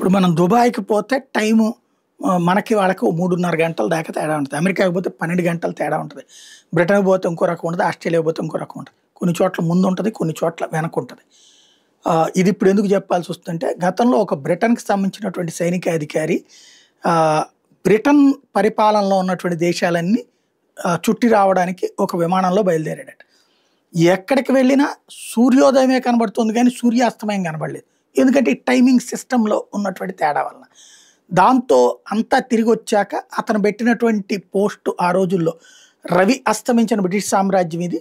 ఇప్పుడు మనం దుబాయ్‌కి పోతే టైము మనకి వాళ్ళకి ఓ 3:30 గంటల దాకా తేడా ఉంటది. అమెరికాకి పోతే 12 గంటలు తేడా ఉంటది. బ్రిటన్‌కి పోతే ఇంకో రకం ఉంటది. ఆస్ట్రేలియాకి పోతే ఇంకో రకం ఉంటది. కొన్ని చోట్ల ముందుంటది. కొన్ని చోట్ల వెనకుంటది. ఇది ఇప్పుడు ఎందుకు చెప్పాల్సొస్తుందంటే గతంలో ఒక బ్రిటన్‌కి సంబంధించినటువంటి సైనికాధికారి బ్రిటన్ పరిపాలనలో ఉన్నటువంటి దేశాలన్నీ చుట్టి రావడానికి ఒక విమానంలో బయలుదేరాడట. ఎక్కడికి వెళ్ళినా సూర్యోదయమే కనబడుతుంది గానీ సూర్యాస్తమయం కనబడలేదు. ఎందుకంటే ఈ టైమింగ్ సిస్టమ్‌లో ఉన్నటువంటి తేడా వలన. దాంతో అంతా తిరిగొచ్చాక అతను పెట్టినటువంటి పోస్ట్ ఆ రోజుల్లో రవి అస్తమించిన బ్రిటిష్ సామ్రాజ్యం ఇది.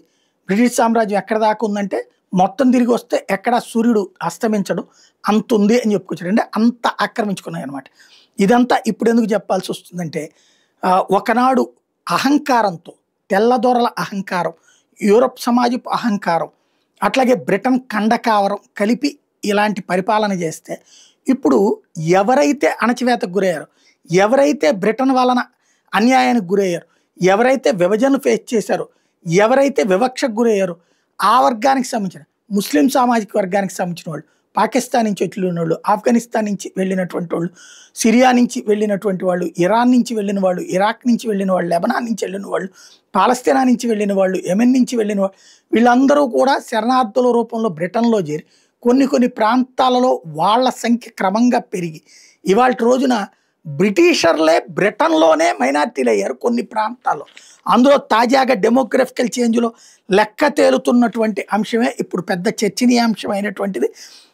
బ్రిటిష్ సామ్రాజ్యం ఎక్కడ దాకా ఉందంటే మొత్తం తిరిగొస్తే ఎక్కడ సూర్యుడు అస్తమించడు అంతుంది అని చెప్పుకొచ్చాడు. అంటే అంత ఆక్రమించుకున్నాయన్నమాట. ఇదంతా ఇప్పుడెందుకు చెప్పాల్సొస్తుందంటే ఒకనాడు అహంకారంతో తెల్లదొరల అహంకారం, యూరప్ సమాజపు అహంకారం, అట్లాగే బ్రిటన్ ఖండకావరం కలిపి ఇలాంటి పరిపాలన చేస్తే ఇప్పుడు ఎవరైతే అణచివేతకు గురయ్యారో, ఎవరైతే బ్రిటన్ వలన అన్యాయానికి గురయ్యారో, ఎవరైతే విభజనను ఫేస్ చేశారో, ఎవరైతే వివక్షకు గురయ్యారో ఆ వర్గానికి సంబంధించిన ముస్లిం సామాజిక వర్గానికి సంబంధించిన వాళ్ళు, పాకిస్తాన్ నుంచి వెళ్ళినోళ్ళు, ఆఫ్ఘనిస్తాన్ నుంచి వెళ్ళినటువంటి వాళ్ళు, సిరియా నుంచి వెళ్ళినటువంటి వాళ్ళు, ఇరాన్ నుంచి వెళ్ళిన వాళ్ళు, ఇరాక్ నుంచి వెళ్ళిన వాళ్ళు, లెబనాన్ నుంచి వెళ్ళిన వాళ్ళు, పాలస్తీనా నుంచి వెళ్ళిన వాళ్ళు, యెమెన్ నుంచి వెళ్ళిన వాళ్ళు, వీళ్ళందరూ కూడా శరణార్థుల రూపంలో బ్రిటన్లో చేరి కొన్ని ప్రాంతాలలో వాళ్ళ సంఖ్య క్రమంగా పెరిగి ఇవాల్టి రోజున బ్రిటిషర్లే బ్రిటన్లోనే మైనారిటీలు అయ్యారు కొన్ని ప్రాంతాల్లో. అందులో తాజాగా డెమోగ్రఫికల్ చేంజ్లో లెక్క తేలుతున్నటువంటి అంశమే ఇప్పుడు పెద్ద చర్చనీయాంశమైనటువంటిది.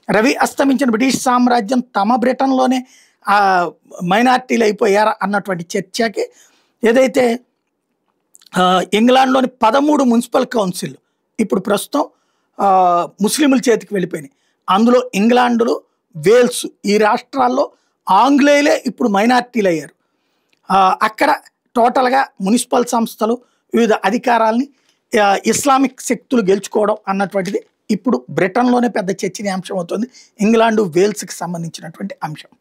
రవి అస్తమించిన బ్రిటిష్ సామ్రాజ్యం తమ బ్రిటన్లోనే మైనారిటీలు అయిపోయారా అన్నటువంటి చర్చకి ఏదైతే ఇంగ్లాండ్లోని 13 మున్సిపల్ కౌన్సిల్ ఇప్పుడు ప్రస్తుతం ముస్లింల చేతికి వెళ్ళిపోయినాయి. అందులో ఇంగ్లాండ్లో వేల్స్ ఈ రాష్ట్రాల్లో ఆంగ్లేయులే ఇప్పుడు మైనారిటీలు అయ్యారు. అక్కడ టోటల్గా మున్సిపల్ సంస్థలు వివిధ అధికారాలని ఇస్లామిక్ శక్తులు గెలుచుకోవడం అన్నటువంటిది ఇప్పుడు బ్రిటన్లోనే పెద్ద చర్చనీయాంశం అవుతుంది. ఇంగ్లాండు వేల్స్కి సంబంధించినటువంటి అంశం.